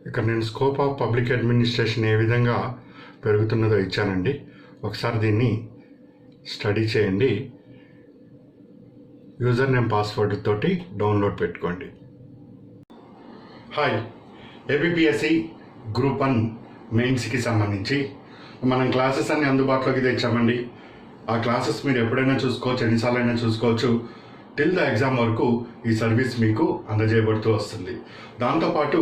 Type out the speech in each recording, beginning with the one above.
ఇక్కడ నేను scope of public administration ఏ విధంగా పెరుగుతున్నదో ఇచ్చానండి. ఒకసారి దీన్ని స్టడీ చేయండి. యూజర్ నేమ్ పాస్వర్డ్ తోటి డౌన్లోడ్ పెట్టుకోండి. హాయ్, ఏబిపిఎస్సి గ్రూప్ 1 మెయిన్స్కి సంబంధించి మనం క్లాసెస్ అన్ని అందుబాటులోకి తెచ్చామండి. ఆ క్లాసెస్ మీరు ఎప్పుడైనా చూసుకోవచ్చు, ఎన్నిసార్లైనా చూసుకోవచ్చు. టిల్ ద ఎగ్జామ్ వరకు ఈ సర్వీస్ మీకు అందజేయబడుతూ వస్తుంది. దాంతోపాటు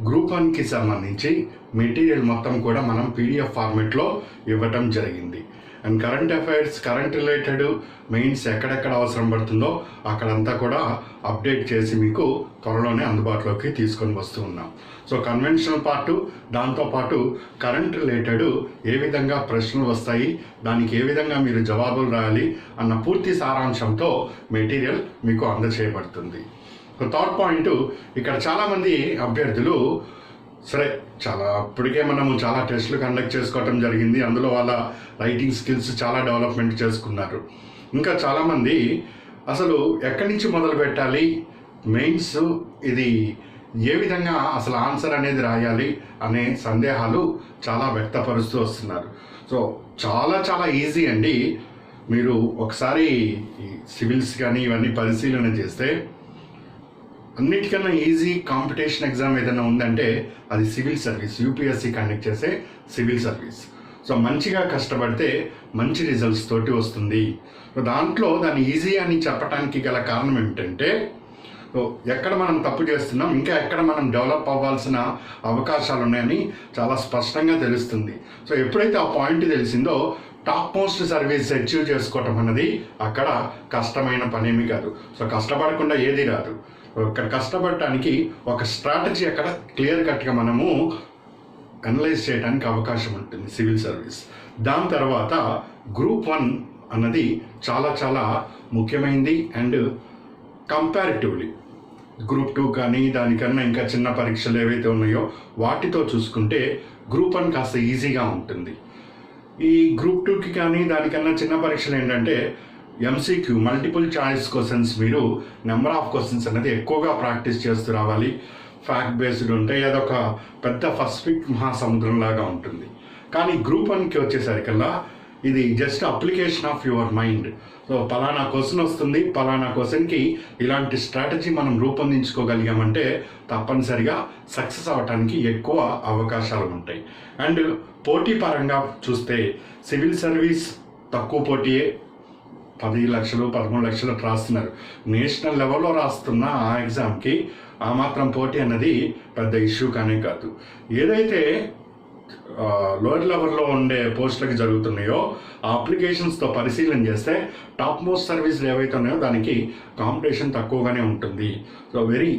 గ్రూప్ 1కి సంబంధించి మెటీరియల్ మొత్తం కూడా మనం పీడిఎఫ్ ఫార్మెట్లో ఇవ్వటం జరిగింది. And current affairs, current related mains ఎక్కడెక్కడ అవసరం పడుతుందో అక్కడంతా కూడా అప్డేట్ చేసి మీకు త్వరలోనే అందుబాటులోకి తీసుకొని వస్తూ ఉన్నాం. సో కన్వెన్షనల్ పార్టు, దాంతోపాటు కరెంట్ రిలేటెడ్ ఏ విధంగా ప్రశ్నలు వస్తాయి, దానికి ఏ విధంగా మీరు జవాబులు రాయాలి అన్న పూర్తి సారాంశంతో మెటీరియల్ మీకు అందజేయబడుతుంది. సో థర్డ్ పాయింట్, ఇక్కడ చాలామంది అభ్యర్థులు సరే ఇప్పటికే మనము చాలా టెస్టులు కండక్ట్ చేసుకోవటం జరిగింది. అందులో వాళ్ళ రైటింగ్ స్కిల్స్ చాలా డెవలప్మెంట్ చేసుకున్నారు. ఇంకా చాలామంది అసలు ఎక్కడి నుంచి మొదలు పెట్టాలి, మెయిన్స్ ఇది ఏ విధంగా అసలు ఆన్సర్ అనేది రాయాలి అనే సందేహాలు చాలా వ్యక్తపరుస్తూ వస్తున్నారు. సో చాలా ఈజీ అండి. మీరు ఒకసారి సివిల్స్ కానీ ఇవన్నీ పరిశీలన చేస్తే అన్నిటికన్నా ఈజీ కాంపిటీషన్ ఎగ్జామ్ ఏదైనా ఉందంటే అది సివిల్ సర్వీస్, యూపీఎస్సీ కండక్ట్ చేసే సివిల్ సర్వీస్. సో మంచిగా కష్టపడితే మంచి రిజల్ట్స్ తోటి వస్తుంది. దాంట్లో దాన్ని ఈజీ అని చెప్పడానికి గల కారణం ఏమిటంటే ఎక్కడ మనం తప్పు చేస్తున్నాం, ఇంకా ఎక్కడ మనం డెవలప్ అవ్వాల్సిన అవకాశాలు ఉన్నాయని చాలా స్పష్టంగా తెలుస్తుంది. సో ఎప్పుడైతే ఆ పాయింట్ తెలిసిందో టాప్ మోస్ట్ సర్వీస్ అచీవ్ చేసుకోవటం అన్నది అక్కడ కష్టమైన పనేమి కాదు. సో కష్టపడకుండా ఏది రాదు. ఇక్కడ కష్టపడటానికి ఒక స్ట్రాటజీ అక్కడ క్లియర్ కట్గా మనము అనలైజ్ చేయడానికి అవకాశం ఉంటుంది సివిల్ సర్వీస్. దాని తర్వాత గ్రూప్ 1 అన్నది చాలా ముఖ్యమైనది. అండ్ కంపారిటివ్లీ గ్రూప్ 2 కానీ దానికన్నా ఇంకా చిన్న పరీక్షలు ఏవైతే ఉన్నాయో వాటితో చూసుకుంటే గ్రూప్ 1 కాస్త ఈజీగా ఉంటుంది. ఈ గ్రూప్ 2కి కానీ దానికన్నా చిన్న పరీక్షలు ఏంటంటే ఎంసీక్యూ, మల్టిపుల్ చాయిస్ క్వశ్చన్స్, మీరు నెంబర్ ఆఫ్ క్వశ్చన్స్ అనేది ఎక్కువగా ప్రాక్టీస్ చేస్తూ రావాలి. ఫ్యాక్ట్ బేస్డ్ ఉంటాయి. అదొక పెద్ద పసిఫిక్ మహాసముద్రం లాగా ఉంటుంది. కానీ గ్రూప్ 1కి వచ్చేసరికల్లా ఇది just application of your mind. So పలానా క్వశ్చన్ వస్తుంది, పలానా క్వశ్చన్కి ఇలాంటి స్ట్రాటజీ మనం రూపొందించుకోగలిగామంటే తప్పనిసరిగా సక్సెస్ అవ్వటానికి ఎక్కువ అవకాశాలు ఉంటాయి. అండ్ పోటీ పరంగా చూస్తే సివిల్ సర్వీస్ తక్కువ పోటీయే. 10 లక్షలు 13 లక్షలు రాస్తున్నారు. నేషనల్ లెవెల్లో రాస్తున్న ఆ ఎగ్జామ్కి ఆ మాత్రం పోటీ అన్నది పెద్ద ఇష్యూ కానే కాదు. ఏదైతే లోయర్ లెవెల్లో ఉండే పోస్టులకి జరుగుతున్నాయో ఆ అప్లికేషన్స్తో పరిశీలన చేస్తే టాప్ మోస్ట్ సర్వీసులు ఏవైతే ఉన్నాయో దానికి కాంపిటీషన్ తక్కువగానే ఉంటుంది. సో వెరీ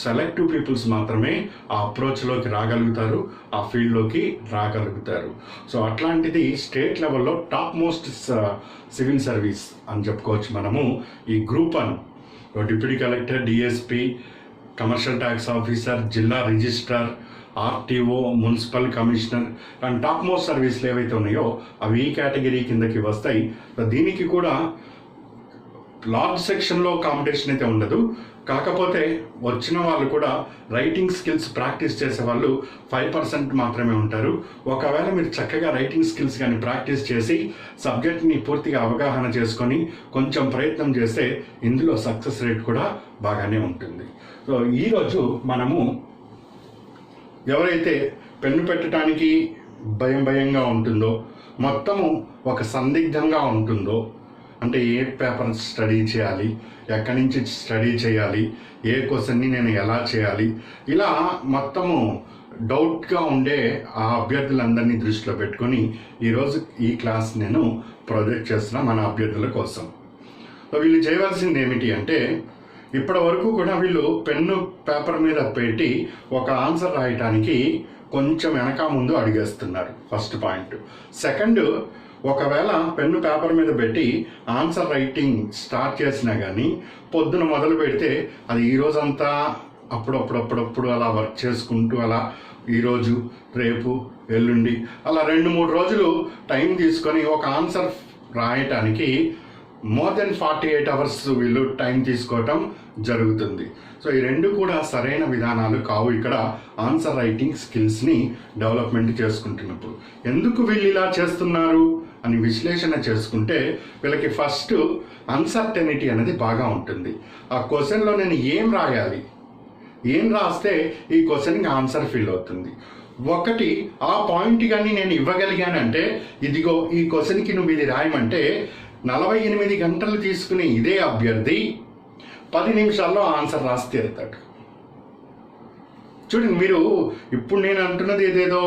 సెలెక్టివ్ పీపుల్స్ మాత్రమే ఆ అప్రోచ్లోకి రాగలుగుతారు, ఆ ఫీల్డ్లోకి రాగలుగుతారు. సో అట్లాంటిది స్టేట్ లెవెల్లో టాప్ మోస్ట్ సివిల్ సర్వీస్ అని చెప్పుకోవచ్చు మనము ఈ group 1. Deputy collector, DSP, commercial tax officer, జిల్లా registrar, RTO, municipal commissioner and top most సర్వీసులు ఏవైతే ఉన్నాయో అవి ఈ కేటగిరీ కిందకి వస్తాయి. దీనికి కూడా లార్జ్ సెక్షన్లో కాంపిటీషన్ అయితే ఉండదు. కాకపోతే వచ్చిన వాళ్ళు కూడా రైటింగ్ స్కిల్స్ ప్రాక్టీస్ చేసే వాళ్ళు 5% మాత్రమే ఉంటారు. ఒకవేళ మీరు చక్కగా రైటింగ్ స్కిల్స్ కానీ ప్రాక్టీస్ చేసి సబ్జెక్ట్ని పూర్తిగా అవగాహన చేసుకొని కొంచెం ప్రయత్నం చేస్తే ఇందులో సక్సెస్ రేట్ కూడా బాగానే ఉంటుంది. సో ఈరోజు మనము ఎవరైతే పెన్ను పెట్టడానికి భయంగా ఉంటుందో, మొత్తము ఒక సందిగ్ధంగా ఉంటుందో, అంటే ఏ పేపర్ స్టడీ చేయాలి, ఎక్కడి నుంచి స్టడీ చేయాలి, ఏ క్వశ్చన్ని నేను ఎలా చేయాలి, ఇలా మొత్తము డౌట్గా ఉండే ఆ అభ్యర్థులందరినీ దృష్టిలో పెట్టుకొని ఈరోజు ఈ క్లాస్ నేను ప్రొజెక్ట్ చేస్తున్నా మన అభ్యర్థుల కోసం. వీళ్ళు చేయవలసింది ఏమిటి అంటే ఇప్పటి వరకు కూడా వీళ్ళు పెన్ను పేపర్ మీద పెట్టి ఒక ఆన్సర్ రాయటానికి కొంచెం వెనక ముందు అడిగేస్తున్నారు. First point. సెకండ్, ఒకవేళ పెన్ను పేపర్ మీద పెట్టి ఆన్సర్ రైటింగ్ స్టార్ట్ చేసినా కానీ పొద్దున మొదలు పెడితే అది ఈరోజంతా అప్పుడప్పుడు అలా వర్క్ చేసుకుంటూ అలా ఈరోజు, రేపు, ఎల్లుండి అలా 2-3 రోజులు టైం తీసుకొని ఒక ఆన్సర్ రాయటానికి మోర్ దెన్ 48 అవర్స్ వీళ్ళు టైం తీసుకోవటం జరుగుతుంది. సో ఈ రెండు కూడా సరైన విధానాలు కావు ఇక్కడ ఆన్సర్ రైటింగ్ స్కిల్స్ని డెవలప్మెంట్ చేసుకుంటున్నప్పుడు. ఎందుకు వీళ్ళు ఇలా చేస్తున్నారు అని విశ్లేషణ చేసుకుంటే వీళ్ళకి ఫస్ట్ అన్సర్టెనిటీ అనేది బాగా ఉంటుంది. ఆ క్వశ్చన్లో నేను ఏం రాయాలి, ఏం రాస్తే ఈ క్వశ్చన్కి ఆన్సర్ ఫిల్ అవుతుంది. ఒకటి ఆ పాయింట్ కానీ నేను ఇవ్వగలిగానంటే, ఇదిగో ఈ క్వశ్చన్కి నువ్వు ఇది రాయమంటే 48 గంటలు తీసుకునే ఇదే అభ్యర్థి 10 నిమిషాల్లో ఆన్సర్ రాసి తీరుతాడు. చూడండి, మీరు ఇప్పుడు నేను అంటున్నది ఏదేదో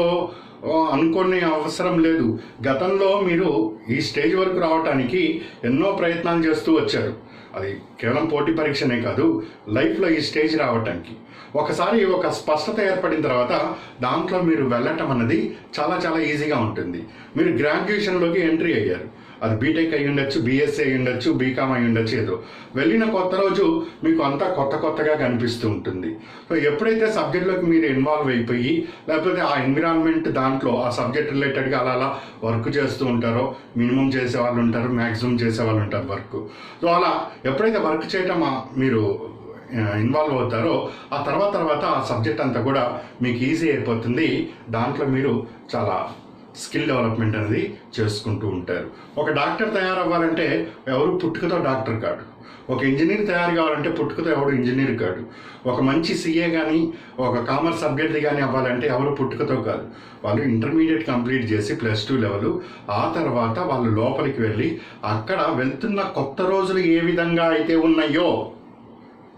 అనుకోని అవసరం లేదు. గతంలో మీరు ఈ స్టేజ్ వరకు రావడానికి ఎన్నో ప్రయత్నాలు చేస్తూ వచ్చారు. అది కేవలం పోటీ పరీక్షనే కాదు, లైఫ్లో ఈ స్టేజ్ రావటానికి ఒకసారి ఒక స్పష్టత ఏర్పడిన తర్వాత దాంట్లో మీరు వెళ్ళటం అన్నది చాలా చాలా ఈజీగా ఉంటుంది. మీరు గ్రాడ్యుయేషన్లోకి ఎంట్రీ అయ్యారు, అది బీటెక్ అయి ఉండొచ్చు, బీఎస్సీ అయి ఉండొచ్చు, బీకామ్ అయి ఉండొచ్చు. ఏదో వెళ్ళిన కొత్త రోజు మీకు అంతా కొత్తగా కనిపిస్తూ ఉంటుంది. సో ఎప్పుడైతే సబ్జెక్ట్లోకి మీరు ఇన్వాల్వ్ అయిపోయి, లేకపోతే ఆ ఎన్విరాన్మెంట్ దాంట్లో ఆ సబ్జెక్ట్ రిలేటెడ్గా అలా వర్క్ చేస్తూ ఉంటారో, మినిమం చేసే వాళ్ళు ఉంటారు, మ్యాక్సిమం చేసే వాళ్ళు ఉంటారు వర్క్. సో అలా ఎప్పుడైతే వర్క్ చేయటం మీరు ఇన్వాల్వ్ అవుతారో ఆ తర్వాత ఆ సబ్జెక్ట్ అంతా కూడా మీకు ఈజీ అయిపోతుంది. దాంట్లో మీరు చాలా స్కిల్ డెవలప్మెంట్ అనేది చేసుకుంటూ ఉంటారు. ఒక డాక్టర్ తయారవ్వాలంటే ఎవరు పుట్టుకతో డాక్టర్ కాడు. ఒక ఇంజనీర్ తయారు కావాలంటే పుట్టుకతో ఎవడు ఇంజనీర్ కాడు. ఒక మంచి సీఏ కానీ ఒక కామర్స్ అభ్యర్థి కానీ అవ్వాలంటే ఎవరు పుట్టుకతో కాదు. వాళ్ళు ఇంటర్మీడియట్ కంప్లీట్ చేసి +2 లెవెల్, ఆ తర్వాత వాళ్ళు లోపలికి వెళ్ళి అక్కడ వెళ్తున్న కొత్త రోజులు ఏ విధంగా అయితే ఉన్నాయో,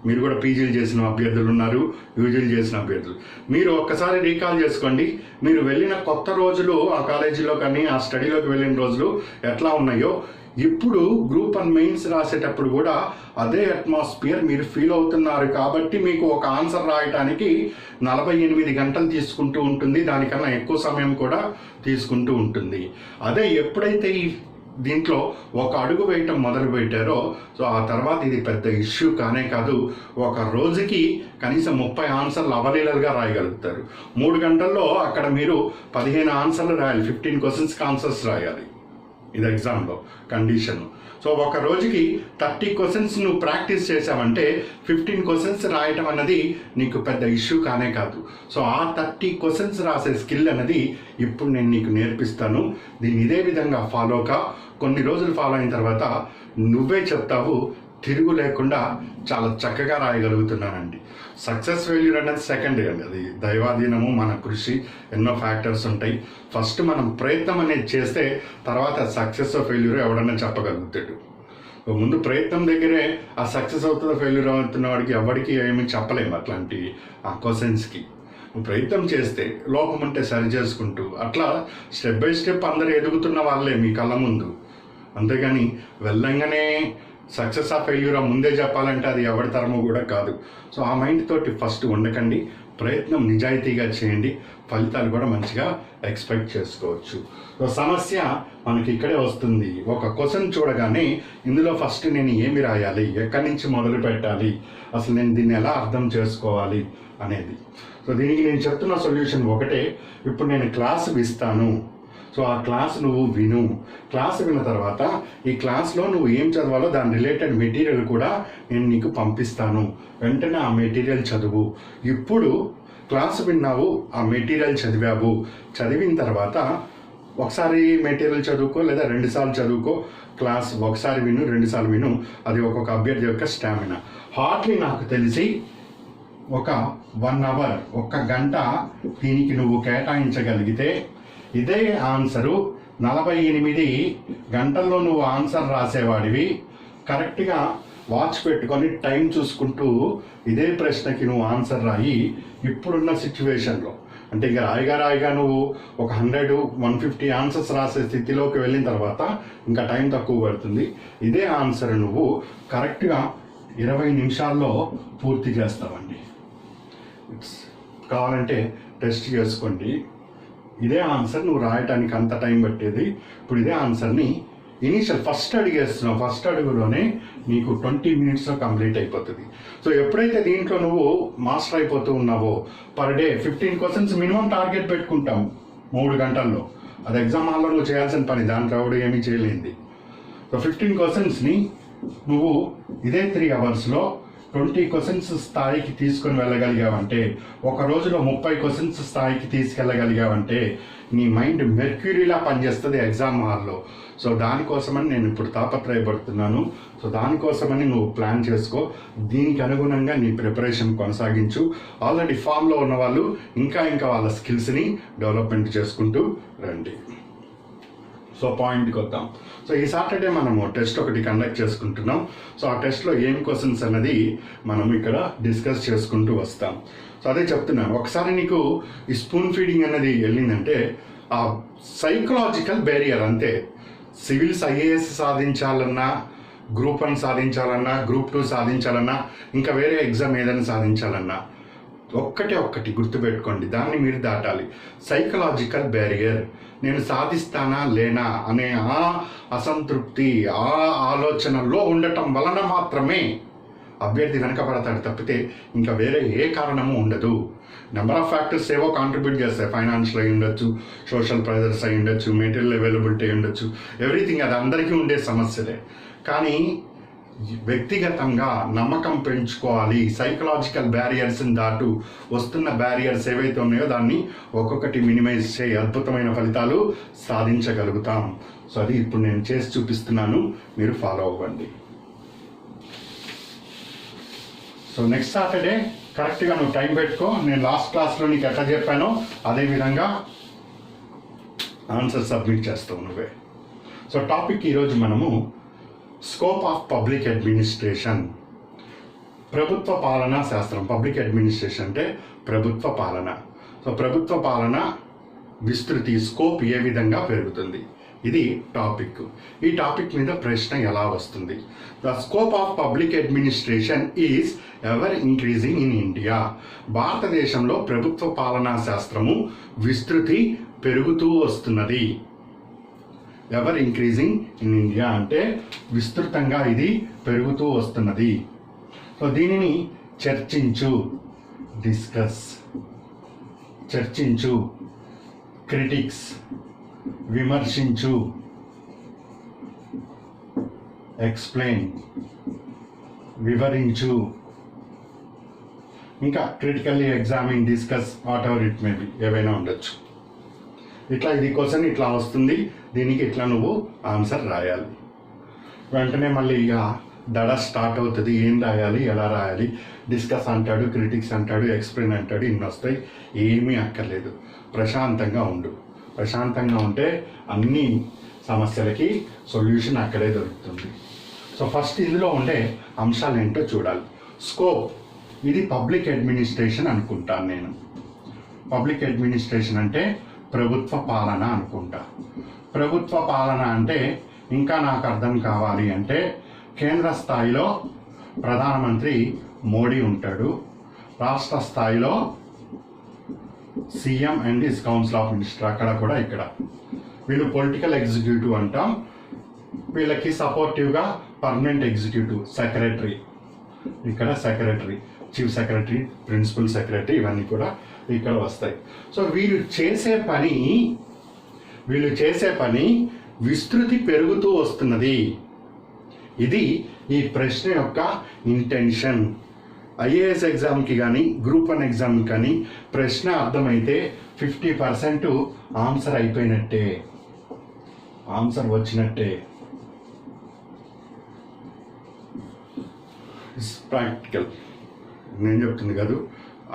మీరు కూడా పీజీలు చేసిన అభ్యర్థులు ఉన్నారు, యూజీలు చేసిన అభ్యర్థులు, మీరు ఒక్కసారి రీకాల్ చేసుకోండి. మీరు వెళ్ళిన కొత్త రోజులు ఆ కాలేజీలో కానీ ఆ స్టడీలోకి వెళ్ళిన రోజులు ఎట్లా ఉన్నాయో, ఇప్పుడు గ్రూప్ 1 మెయిన్స్ రాసేటప్పుడు కూడా అదే అట్మాస్ఫియర్ మీరు ఫీల్ అవుతున్నారు. కాబట్టి మీకు ఒక ఆన్సర్ రాయటానికి 48 గంటలు తీసుకుంటూ ఉంటుంది, దానికన్నా ఎక్కువ సమయం కూడా తీసుకుంటూ ఉంటుంది. అదే ఎప్పుడైతే దీంట్లో ఒక అడుగు వేయటం మొదలు పెట్టారో, సో ఆ తర్వాత ఇది పెద్ద ఇష్యూ కానే కాదు. ఒక రోజుకి కనీసం 30 ఆన్సర్లు అవలీలగా రాయగలుగుతారు. 3 గంటల్లో అక్కడ మీరు 15 ఆన్సర్లు రాయాలి, 15 క్వశ్చన్స్కి ఆన్సర్స్ రాయాలి. ఇది ఎగ్జామ్లో కండిషన్. సో ఒక రోజుకి 30 క్వశ్చన్స్ నువ్వు ప్రాక్టీస్ చేసావంటే 15 క్వశ్చన్స్ రాయటం అన్నది నీకు పెద్ద ఇష్యూ కానే కాదు. సో ఆ 30 క్వశ్చన్స్ రాసే స్కిల్ అనేది ఇప్పుడు నేను నీకు నేర్పిస్తాను. దీన్ని ఇదే విధంగా ఫాలోగా కొన్ని రోజులు ఫాలో అయిన తర్వాత నువ్వే చెప్తావు, తిరుగు లేకుండా చాలా చక్కగా రాయగలుగుతున్నానండి. సక్సెస్ ఫెయిల్యూర్ అనేది సెకండరీ అండి, అది దైవాధీనము, మన కృషి, ఎన్నో ఫ్యాక్టర్స్ ఉంటాయి. ఫస్ట్ మనం ప్రయత్నం అనేది చేస్తే తర్వాత సక్సెస్ ఫెయిల్యూర్ ఎవడన్నా చెప్పగలుగుతాడు. ముందు ప్రయత్నం దగ్గరే ఆ సక్సెస్ అవుతుందో ఫెయిల్యూర్ అవుతున్న వాడికి ఎవరికి ఏమీ చెప్పలేము. అట్లాంటి ఆ క్వశ్చన్స్కి ప్రయత్నం చేస్తే లోపం ఉంటే సరి చేసుకుంటూ అట్లా స్టెప్ బై స్టెప్ అందరూ ఎదుగుతున్న వాళ్ళే మీ కళ్ళ ముందు. అంతేగాని వెళ్ళంగానే సక్సెస్ ఆ ఫెయిల్యూరా ముందే చెప్పాలంటే అది ఎవరి తరము కూడా కాదు. సో ఆ మైండ్ తోటి ఫస్ట్ ఉండకండి, ప్రయత్నం నిజాయితీగా చేయండి, ఫలితాలు కూడా మంచిగా ఎక్స్పెక్ట్ చేసుకోవచ్చు. సో సమస్య మనకి ఇక్కడే వస్తుంది. ఒక క్వశ్చన్ చూడగానే ఇందులో ఫస్ట్ నేను ఏమి రాయాలి, ఎక్కడి నుంచి మొదలు పెట్టాలి, అసలు నేను దీన్ని ఎలా అర్థం చేసుకోవాలి అనేది. సో దీనికి నేను చెప్తున్న సొల్యూషన్ ఒకటే. ఇప్పుడు నేను క్లాస్ ఇస్తాను, సో ఆ క్లాస్ నువ్వు విను. క్లాస్ విన్న తర్వాత ఈ క్లాస్లో నువ్వు ఏం చదవాలో దాని రిలేటెడ్ మెటీరియల్ కూడా నేను నీకు పంపిస్తాను. వెంటనే ఆ మెటీరియల్ చదువు. ఇప్పుడు క్లాస్ విన్నావు, ఆ మెటీరియల్ చదివావు, చదివిన తర్వాత ఒకసారి మెటీరియల్ చదువుకో లేదా 2 సార్లు చదువుకో. క్లాస్ ఒకసారి విను, 2 సార్లు విను. అది ఒక్కొక్క అభ్యర్థి యొక్క స్టామినా. హార్డ్లీ నాకు తెలిసి ఒక 1 అవర్, 1 గంట దీనికి నువ్వు కేటాయించగలిగితే ఇదే ఆన్సరు 48 గంటల్లో నువ్వు ఆన్సర్ రాసేవాడివి. కరెక్ట్గా వాచ్ పెట్టుకొని టైం చూసుకుంటూ ఇదే ప్రశ్నకి నువ్వు ఆన్సర్ రాయి. ఇప్పుడున్న సిచ్యువేషన్లో అంటే ఇక రాయిగా నువ్వు ఒక 100-150 ఆన్సర్స్ రాసే స్థితిలోకి వెళ్ళిన తర్వాత ఇంకా టైం తక్కువ పడుతుంది. ఇదే ఆన్సర్ నువ్వు కరెక్ట్గా 20 నిమిషాల్లో పూర్తి చేస్తావండి. కావాలంటే టెస్ట్ చేసుకోండి. ఇదే ఆన్సర్ నువ్వు రాయటానికి అంత టైం పట్టేది. ఇప్పుడు ఇదే ఆన్సర్ని ఇనీషియల్ ఫస్ట్ అడిగేస్తున్నావు, ఫస్ట్ అడుగులోనే నీకు 20 మినిట్స్లో కంప్లీట్ అయిపోతుంది. సో ఎప్పుడైతే దీంట్లో నువ్వు మాస్టర్ అయిపోతూ ఉన్నావో, per day 15 questions minimum target పెట్టుకుంటావు 3 గంటల్లో. అది ఎగ్జామ్ హాల్లో నువ్వు చేయాల్సిన పని, దాంట్లో ఎవడు ఏమీ చేయలేంది. సో 15 క్వశ్చన్స్ని నువ్వు ఇదే 3 అవర్స్లో 20 క్వశ్చన్స్ స్థాయికి తీసుకొని వెళ్ళగలిగావంటే, ఒక రోజులో 30 క్వశ్చన్స్ స్థాయికి తీసుకెళ్ళగలిగావంటే నీ మైండ్ మెర్క్యూరీలా పనిచేస్తుంది ఎగ్జామ్ హాల్లో. సో దానికోసమని నేను ఇప్పుడు తాపత్రయపడుతున్నాను. సో దానికోసమని నువ్వు ప్లాన్ చేసుకో, దీనికి అనుగుణంగా నీ ప్రిపరేషన్ కొనసాగించు. ఆల్రెడీ ఫామ్లో ఉన్న వాళ్ళు ఇంకా వాళ్ళ స్కిల్స్ని డెవలప్మెంట్ చేసుకుంటూ రండి. సో పాయింట్కి వద్దాం. సో ఈ సాటర్డే మనము టెస్ట్ ఒకటి కండక్ట్ చేసుకుంటున్నాం. సో ఆ టెస్ట్లో ఏం క్వశ్చన్స్ అన్నది మనం ఇక్కడ డిస్కస్ చేసుకుంటూ వస్తాం. సో అదే చెప్తున్నాను, ఒకసారి నీకు ఈ స్పూన్ ఫీడింగ్ అనేది వెళ్ళిందంటే ఆ సైకలాజికల్ బ్యారియర్ అంతే. సివిల్స్ ఐఏఎస్ సాధించాలన్నా, గ్రూప్ 1 సాధించాలన్నా, గ్రూప్ 2 సాధించాలన్నా, ఇంకా వేరే ఎగ్జామ్ ఏదైనా సాధించాలన్నా ఒక్కటి గుర్తుపెట్టుకోండి, దాన్ని మీరు దాటాలి. Psychological barrier. నేను సాధిస్తానా లేనా అనే ఆ అసంతృప్తి, ఆ ఆలోచనలో ఉండటం వలన మాత్రమే అభ్యర్థి వెనకబడతాడు తప్పితే ఇంకా వేరే ఏ కారణము ఉండదు. నెంబర్ ఆఫ్ ఫ్యాక్టర్స్ ఏవో కాంట్రిబ్యూట్ చేస్తాయి. ఫైనాన్షియల్ అయి ఉండొచ్చు, సోషల్ ప్రెజర్స్ అయి ఉండొచ్చు, మెటీరియల్ అవైలబిలిటీ అయి ఉండొచ్చు, ఎవ్రీథింగ్. అది అందరికీ ఉండే సమస్యలే. కానీ వ్యక్తిగతంగా నమ్మకం పెంచుకోవాలి. సైకలాజికల్ బ్యారియర్స్ని దాటు వస్తున్న బ్యారియర్స్ ఏవైతే ఉన్నాయో దాన్ని ఒక్కొక్కటి మినిమైజ్ చేయి, అద్భుతమైన ఫలితాలు సాధించగలుగుతాం. సో అది ఇప్పుడు నేను చేసి చూపిస్తున్నాను, మీరు ఫాలో అవ్వండి. సో నెక్స్ట్ సాటర్డే కరెక్ట్గా నువ్వు టైం పెట్టుకో. నేను లాస్ట్ క్లాస్లో నీకు ఎట్లా చెప్పానో అదేవిధంగా ఆన్సర్ సబ్మిట్ చేస్తావు నువ్వే. సో టాపిక్ ఈరోజు మనము స్కోప్ ఆఫ్ పబ్లిక్ అడ్మినిస్ట్రేషన్, ప్రభుత్వ పాలనా శాస్త్రం. పబ్లిక్ అడ్మినిస్ట్రేషన్ అంటే ప్రభుత్వ పాలన. సో ప్రభుత్వ పాలన విస్తృతి, స్కోప్ ఏ విధంగా పెరుగుతుంది, ఇది టాపిక్. ఈ టాపిక్ మీద ప్రశ్న ఎలా వస్తుంది? The scope of public administration is ever increasing in India. భారతదేశంలో ప్రభుత్వ పాలనా శాస్త్రము విస్తృతి పెరుగుతూ వస్తున్నది. ఎవర్ ఇంక్రీజింగ్ ఇన్ ఇండియా అంటే విస్తృతంగా ఇది పెరుగుతూ వస్తున్నది. సో దీనిని చర్చించు, డిస్కస్, చర్చించు, క్రిటిక్స్, విమర్శించు, ఎక్స్ప్లెయిన్, వివరించు, ఇంకా critically examine, discuss, what ever it may be, ఏవైనా ఉండొచ్చు. ఇట్లా ఇది క్వశ్చన్ ఇట్లా వస్తుంది, దీనికి ఇట్లా నువ్వు ఆన్సర్ రాయాలి. వెంటనే మళ్ళీ ఇక దడ స్టార్ట్ అవుతుంది. ఏం రాయాలి, ఎలా రాయాలి, డిస్కస్ అంటాడు, క్రిటిక్స్ అంటాడు, ఎక్స్ప్లెయిన్ అంటాడు, ఇన్ని వస్తాయి. ఏమీ అక్కర్లేదు, ప్రశాంతంగా ఉండు. ప్రశాంతంగా ఉంటే అన్ని సమస్యలకి సొల్యూషన్ అక్కడే దొరుకుతుంది. సో ఫస్ట్ ఇందులో ఉండే అంశాలు ఏంటో చూడాలి. స్కోప్, ఇది పబ్లిక్ అడ్మినిస్ట్రేషన్ అనుకుంటాను నేను. పబ్లిక్ అడ్మినిస్ట్రేషన్ అంటే ప్రభుత్వ పాలన అనుకుంటా. ప్రభుత్వ పాలన అంటే ఇంకా నాకు అర్థం కావాలి అంటే కేంద్ర స్థాయిలో ప్రధానమంత్రి మోడీ ఉంటాడు, రాష్ట్ర స్థాయిలో CM and his council of minister, అక్కడ కూడా ఇక్కడ వీళ్ళు పొలిటికల్ ఎగ్జిక్యూటివ్ అంటాం. వీళ్ళకి సపోర్టివ్గా పర్మనెంట్ ఎగ్జిక్యూటివ్, సెక్రటరీ, ఇక్కడ secretary, chief secretary, principal secretary, ఇవన్నీ కూడా ఇక్కడ వస్తాయి. సో వీళ్ళు చేసే పని విస్తృతి పెరుగుతూ వస్తున్నది. ఇది ఈ ప్రశ్న యొక్క ఇంటెన్షన్. ఐఏఎస్ ఎగ్జామ్కి కానీ, గ్రూప్ 1 ఎగ్జామ్కి కానీ ప్రశ్న అర్థమైతే 50% ఆన్సర్ అయిపోయినట్టే, ఆన్సర్ వచ్చినట్టే. ప్రాక్టికల్ నేను చెప్తుంది కాదు,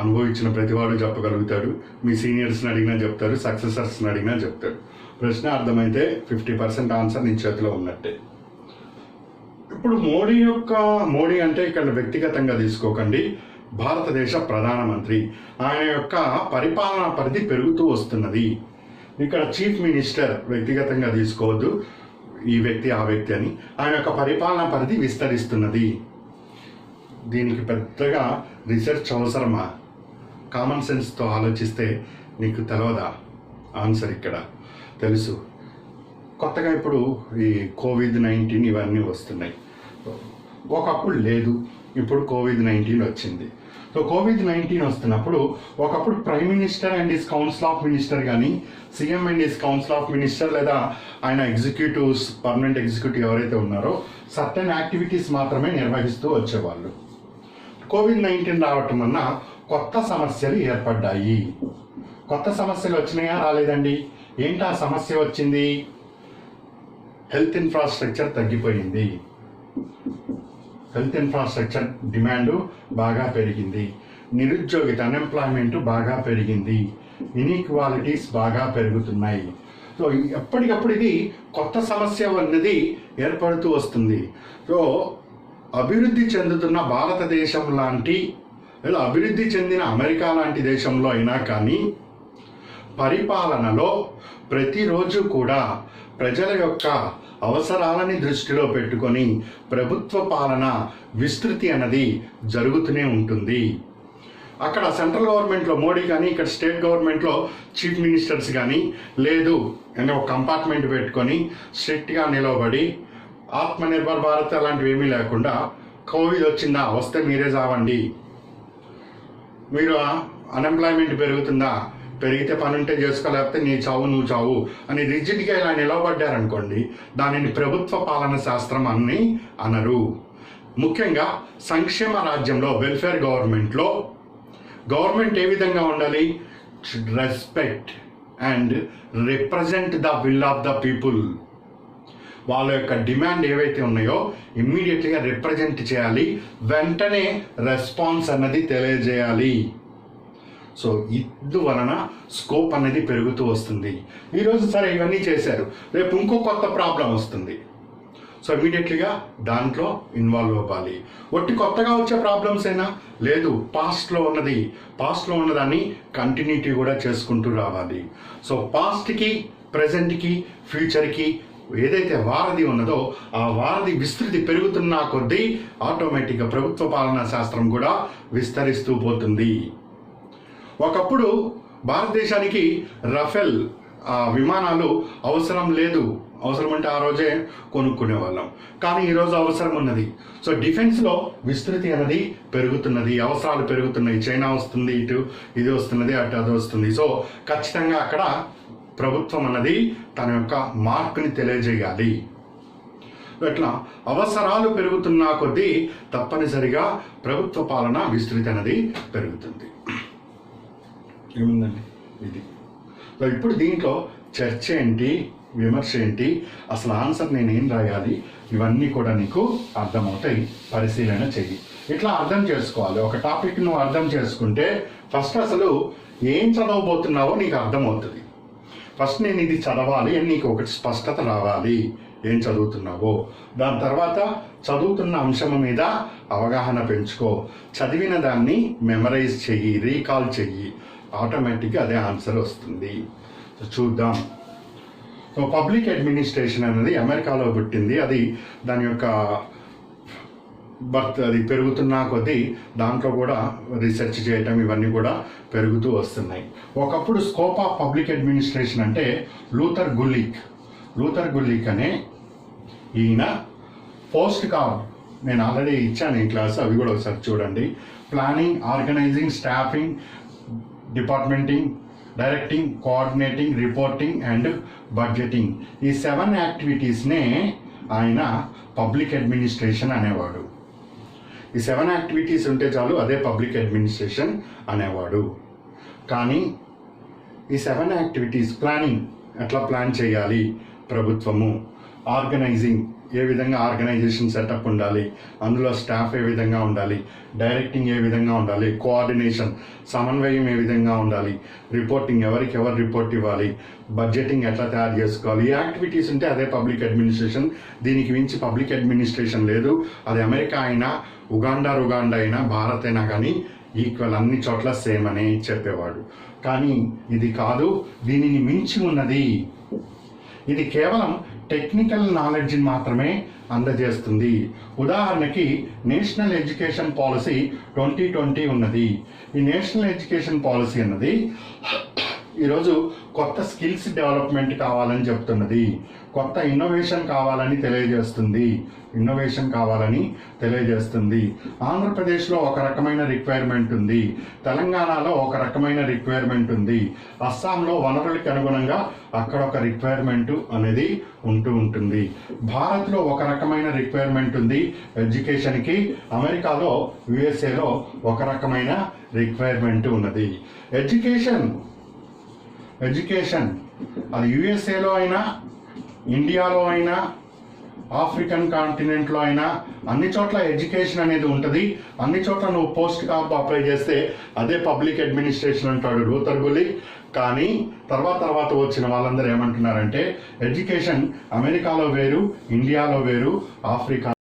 అనుభవించిన ప్రతివాడు చెప్పగలుగుతాడు. మీ సీనియర్స్ని అడిగినా చెప్తారు, సక్సెసర్స్ని అడిగినా చెప్తారు. ప్రశ్న అర్థమైతే 50% ఆన్సర్ నీ చేతిలో ఉన్నట్టే. ఇప్పుడు మోడీ అంటే ఇక్కడ వ్యక్తిగతంగా తీసుకోకండి, భారతదేశ ప్రధానమంత్రి. ఆయన యొక్క పరిపాలనా పరిధి పెరుగుతూ వస్తున్నది. ఇక్కడ చీఫ్ మినిస్టర్ వ్యక్తిగతంగా తీసుకోవద్దు, ఈ వ్యక్తి ఆ వ్యక్తి అని. ఆయన యొక్క పరిపాలనా పరిధి విస్తరిస్తున్నది. దీనికి పెద్దగా రీసెర్చ్ అవసరమా? కామన్ సెన్స్తో ఆలోచిస్తే నీకు తెలవదా ఆన్సర్? ఇక్కడ తెలుసు. కొత్తగా ఇప్పుడు ఈ COVID-19 ఇవన్నీ వస్తున్నాయి. ఒకప్పుడు లేదు, ఇప్పుడు కోవిడ్-19 వచ్చింది. సో కోవిడ్-19 వస్తున్నప్పుడు ఒకప్పుడు prime minister and his council of minister కానీ, CM and his council of minister లేదా ఆయన ఎగ్జిక్యూటివ్స్, పర్మనెంట్ ఎగ్జిక్యూటివ్ ఎవరైతే ఉన్నారో సర్టెన్ యాక్టివిటీస్ మాత్రమే నిర్వహిస్తూ వచ్చేవాళ్ళు. కోవిడ్-19 రావటం వలన కొత్త సమస్యలు ఏర్పడ్డాయి. కొత్త సమస్యలు వచ్చినాయా? రాలేదండి. ఏంటి ఆ సమస్య వచ్చింది? హెల్త్ ఇన్ఫ్రాస్ట్రక్చర్ తగ్గిపోయింది. హెల్త్ ఇన్ఫ్రాస్ట్రక్చర్ డిమాండు బాగా పెరిగింది. నిరుద్యోగిత, అన్ఎంప్లాయ్మెంట్ బాగా పెరిగింది. ఇన్ఈక్వాలిటీస్ బాగా పెరుగుతున్నాయి. సో ఎప్పటికప్పుడు ఇది కొత్త సమస్య అన్నది ఏర్పడుతూ వస్తుంది. సో అభివృద్ధి చెందుతున్న భారతదేశం లాంటి లేదా అభివృద్ధి చెందిన అమెరికా లాంటి దేశంలో అయినా కానీ పరిపాలనలో ప్రతిరోజు కూడా ప్రజల యొక్క అవసరాలని దృష్టిలో పెట్టుకొని ప్రభుత్వ పాలన విస్తృతి అన్నది జరుగుతూనే ఉంటుంది. అక్కడ సెంట్రల్ గవర్నమెంట్లో మోడీ కానీ, ఇక్కడ స్టేట్ గవర్నమెంట్లో చీఫ్ మినిస్టర్స్ కానీ లేదు అంటే ఒక కంపార్ట్మెంట్ పెట్టుకొని స్ట్రిక్ట్గా నిలబడి ఆత్మనిర్భర్ భారత్ అలాంటివి ఏమీ లేకుండా కోవిడ్ వచ్చిందా వస్తే మీరే చావండి, మీరు అన్ఎంప్లాయ్మెంట్ పెరుగుతుందా పెరిగితే పని ఉంటే చేసుకోలేకపోతే నీ చావు నువ్వు చావు అని రిజిడ్గా ఇలా నిలబడ్డారనుకోండి, దానిని ప్రభుత్వ పాలన శాస్త్రం అని అనరు. ముఖ్యంగా సంక్షేమ రాజ్యంలో వెల్ఫేర్ గవర్నమెంట్లో గవర్నమెంట్ ఏ విధంగా ఉండాలి? Respect and represent the will of the people. వాళ్ళ యొక్క డిమాండ్ ఏవైతే ఉన్నాయో ఇమ్మీడియట్లీగా రిప్రజెంట్ చేయాలి, వెంటనే రెస్పాన్స్ అన్నది తెలియజేయాలి. సో ఇందువలన స్కోప్ అనేది పెరుగుతూ వస్తుంది. ఈరోజు సరే ఇవన్నీ చేశారు, రేపు ఇంకో కొత్త ప్రాబ్లం వస్తుంది. సో ఇమీడియట్లీగా దాంట్లో ఇన్వాల్వ్ అవ్వాలి. ఒట్టి కొత్తగా వచ్చే ప్రాబ్లమ్స్ అయినా లేదు, పాస్ట్లో ఉన్నదాన్ని కంటిన్యూటీ కూడా చేసుకుంటూ రావాలి. సో పాస్ట్కి, ప్రజెంట్కి, ఫ్యూచర్కి ఏదైతే వారధి ఉన్నదో ఆ వారధి విస్తృతి పెరుగుతున్న కొద్దీ ఆటోమేటిక్గా ప్రభుత్వ పాలనా శాస్త్రం కూడా విస్తరిస్తూ పోతుంది. ఒకప్పుడు భారతదేశానికి రఫేల్ విమానాలు అవసరం లేదు, అవసరం అంటే ఆ రోజే కొనుక్కునే వాళ్ళం, కానీ ఈరోజు అవసరం ఉన్నది. సో డిఫెన్స్లో విస్తృతి అనేది పెరుగుతున్నది, అవసరాలు పెరుగుతున్నాయి. చైనా వస్తుంది, ఇటు ఇది వస్తున్నది, అటు అది వస్తుంది. సో ఖచ్చితంగా అక్కడ ప్రభుత్వం అన్నది తన యొక్క మార్కుని తెలియజేయాలి. ఇట్లా అవసరాలు పెరుగుతున్న కొద్దీ తప్పనిసరిగా ప్రభుత్వ పాలన విస్తృతి అనేది పెరుగుతుంది. ఏముందండి ఇది. సో ఇప్పుడు దీంట్లో చర్చ ఏంటి, విమర్శ ఏంటి, అసలు ఆన్సర్ నేనేం రాయాలి, ఇవన్నీ కూడా నీకు అర్థమవుతాయి. పరిశీలన చెయ్యి. ఇట్లా అర్థం చేసుకోవాలి. ఒక టాపిక్ నువ్వు అర్థం చేసుకుంటే ఫస్ట్ అసలు ఏం చదవబోతున్నావో నీకు అర్థమవుతుంది. ఫస్ట్ నేను ఇది చదవాలి అని నీకు ఒకటి స్పష్టత రావాలి, ఏం చదువుతున్నావో. దాని తర్వాత చదువుతున్న అంశం మీద అవగాహన పెంచుకో, చదివిన దాన్ని మెమరైజ్ చెయ్యి, రీకాల్ చెయ్యి, ఆటోమేటిక్గా అదే ఆన్సర్ వస్తుంది. సో చూద్దాం. సో పబ్లిక్ అడ్మినిస్ట్రేషన్ అనేది అమెరికాలో పుట్టింది. అది దాని యొక్క అది పెరుగుతున్న కొద్దీ దాంట్లో కూడా రీసెర్చ్ చేయటం ఇవన్నీ కూడా పెరుగుతూ వస్తున్నాయి. ఒకప్పుడు స్కోప్ ఆఫ్ పబ్లిక్ అడ్మినిస్ట్రేషన్ అంటే లూథర్ గుల్లిక్ అనే ఈయన పోస్ట్ కార్డ్ నేను ఆల్రెడీ ఇచ్చాను ఈ క్లాస్, అవి కూడా ఒకసారి చూడండి. Planning, organising, staffing, departmenting, directing, coordinating, reporting and budgeting, ఈ 7 యాక్టివిటీస్నే ఆయన పబ్లిక్ అడ్మినిస్ట్రేషన్ అనేవాడు. ఈ 7 యాక్టివిటీస్ ఉంటే చాలు, అదే పబ్లిక్ అడ్మినిస్ట్రేషన్ అనేవాడు. కానీ ఈ 7 యాక్టివిటీస్ ప్లానింగ్ ఎట్లా ప్లాన్ చేయాలి ప్రభుత్వము, ఆర్గనైజింగ్ ఏ విధంగా ఆర్గనైజేషన్ సెటప్ ఉండాలి, అందులో స్టాఫ్ ఏ విధంగా ఉండాలి, డైరెక్టింగ్ ఏ విధంగా ఉండాలి, కోఆర్డినేషన్ సమన్వయం ఏ విధంగా ఉండాలి, రిపోర్టింగ్ ఎవరికి ఎవరు రిపోర్ట్ ఇవ్వాలి, బడ్జెటింగ్ ఎట్లా తయారు చేసుకోవాలి. ఈ యాక్టివిటీస్ ఉంటే అదే పబ్లిక్ అడ్మినిస్ట్రేషన్. దీనికి మించి పబ్లిక్ అడ్మినిస్ట్రేషన్ లేదు. అది అమెరికా అయినా, ఉగాండా అయినా, భారత్ అయినా కానీ ఈక్వల్, అన్ని చోట్ల సేమ్ అని చెప్పేవాడు. కానీ ఇది కాదు, దీనిని మించి ఉన్నది. ఇది కేవలం టెక్నికల్ నాలెడ్జ్ని మాత్రమే అందజేస్తుంది. ఉదాహరణకి నేషనల్ ఎడ్యుకేషన్ పాలసీ 2020 ఉన్నది. ఈ నేషనల్ ఎడ్యుకేషన్ పాలసీ అన్నది ఈరోజు కొత్త స్కిల్స్ డెవలప్మెంట్ కావాలని చెప్తున్నది, కొత్త ఇన్నోవేషన్ కావాలని తెలియజేస్తుంది. ఆంధ్రప్రదేశ్లో ఒక రకమైన రిక్వైర్మెంట్ ఉంది, తెలంగాణలో ఒక రకమైన రిక్వైర్మెంట్ ఉంది, అస్సాంలో వనరులకు అనుగుణంగా అక్కడ ఒక రిక్వైర్మెంట్ అనేది ఉంటుంది. భారత్లో ఒక రకమైన రిక్వైర్మెంట్ ఉంది ఎడ్యుకేషన్కి, అమెరికాలో యుఎస్ఏలో ఒక రకమైన రిక్వైర్మెంట్ ఉన్నది. ఎడ్యుకేషన్ అది యుఎస్ఏలో అయినా, ఇండియాలో అయినా, ఆఫ్రికన్ కాంటినెంట్లో అయినా అన్ని చోట్ల ఎడ్యుకేషన్ అనేది ఉంటుంది. అన్ని చోట్ల నువ్వు పోస్ట్ కాప్ అప్లై చేస్తే అదే పబ్లిక్ అడ్మినిస్ట్రేషన్ అంటాడు రూతర్ గులి. కానీ తర్వాత వచ్చిన వాళ్ళందరూ ఏమంటున్నారంటే ఎడ్యుకేషన్ అమెరికాలో వేరు, ఇండియాలో వేరు, ఆఫ్రికా